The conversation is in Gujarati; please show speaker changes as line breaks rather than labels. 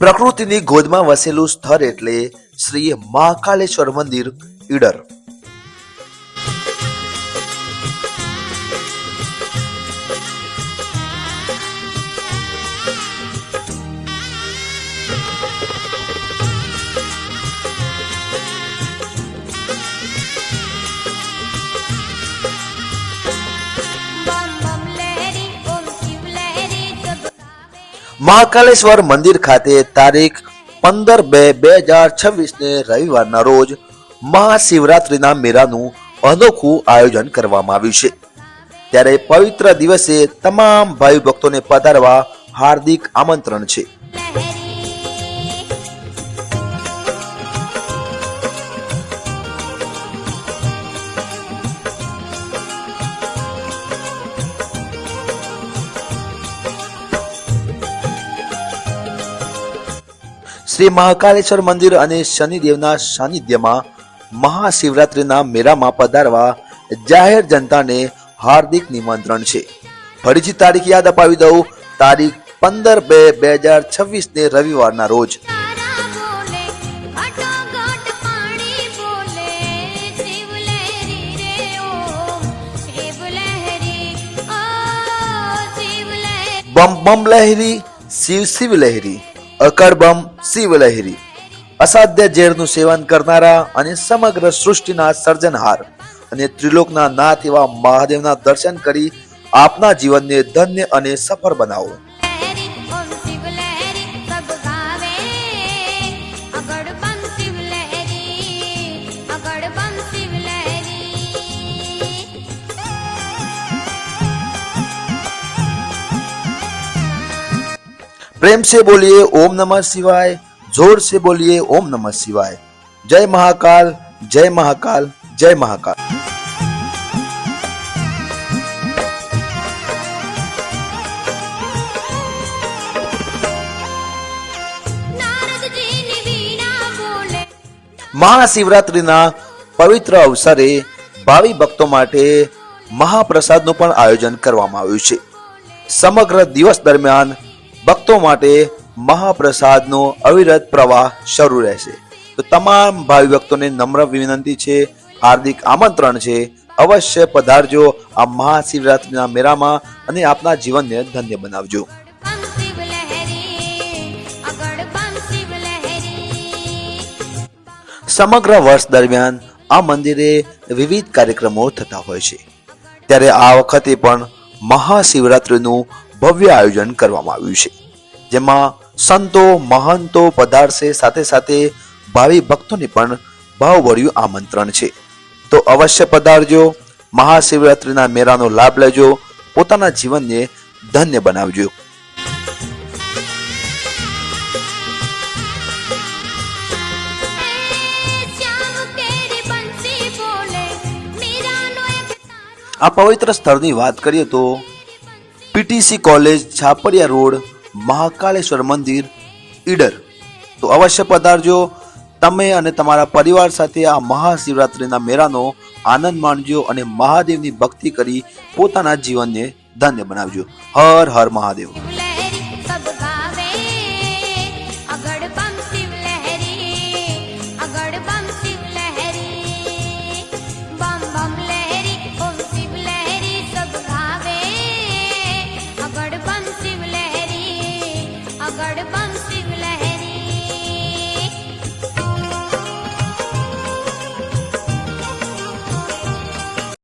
પ્રકૃતિની ગોદમાં વસેલું સ્થળ એટલે શ્રી મહાકાલેશ્વર મંદિર ઈડર. મહાકાલેશ્વર મંદિર ખાતે તારીખ 15/2/2026 ને રવિવારના રોજ મહાશિવરાત્રિના મેળાનું અનોખું આયોજન કરવામાં આવ્યું છે. ત્યારે પવિત્ર દિવસે તમામ ભાઈ ભક્તોને પધારવા હાર્દિક આમંત્રણ છે. શ્રી મહાકાલેશ્વર મંદિર અને શનિદેવના સાનિધ્યમાં મહાશિવરાત્રિના મેળામાં પધારવા જાહેર જનતાને હાર્દિક નિમંત્રણ છે. ફરીથી તારીખ યાદ અપાવી દઉં, તારીખ 15/2/2026 ને રવિવારના રોજ. બમ બમ લહેરી, શિવ શિવ લહેરી, અકડ બમ શિવ લહેરી. અસાધ્ય ઝેરનું સેવન કરનારા અને સમગ્ર સૃષ્ટિના સર્જનહાર અને ત્રિલોકના નાથ એવા મહાદેવના દર્શન કરી આપના જીવનને ધન્ય અને સફળ બનાવો. प्रेम से बोलिए ओम नमः शिवाय, जोर से बोलिए ओम नमः शिवाय. जय महाकाल, जय महाकाल, जय महाकाल. મહાશિવરાત્રિના પવિત્ર અવસરે ભાવિ ભક્તો માટે મહાપ્રસાદનું પણ આયોજન કરવામાં આવ્યું છે. સમગ્ર દિવસ દરમિયાન ભક્તો માટે મહાપ્રસાદનો અવિરત પ્રવાહ શરૂ રહેશે. તો તમામ ભાવિ ભક્તોને નમ્ર વિનંતી છે, હાર્દિક આમંત્રણ છે, અવશ્ય પધારજો આ મહાશિવરાત્રિના મેળામાં અને આપના જીવનને ધન્ય બનાવજો. સમગ્ર વર્ષ દરમિયાન આ મંદિરે વિવિધ કાર્યક્રમો થતા હોય છે. ત્યારે આ વખતે પણ મહાશિવરાત્રિનું ભવ્ય આયોજન કરવામાં આવ્યું છે, જેમાં સંતો મહંતો પધારશે, સાથે સાથે ભાવિ ભક્તોને પણ ભાવભર્યું આમંત્રણ છે. તો અવશ્ય પધારજો, મહાશિવરાત્રિના મેળાનો લાભ લેજો, પોતાના જીવનને ધન્ય બનાવજો. આ પવિત્ર સ્થળની વાત કરીએ તો પીટીસી કોલેજ, છાપરિયા રોડ, મહાકાલેશ્વર મંદિર ઈડર. તો અવશ્ય પધારજો, તમે અને તમારા પરિવાર સાથે આ મહાશિવરાત્રિના મેળાનો આનંદ માણજો અને મહાદેવની ભક્તિ કરી પોતાના જીવનને ધન્ય બનાવજો. હર હર મહાદેવ.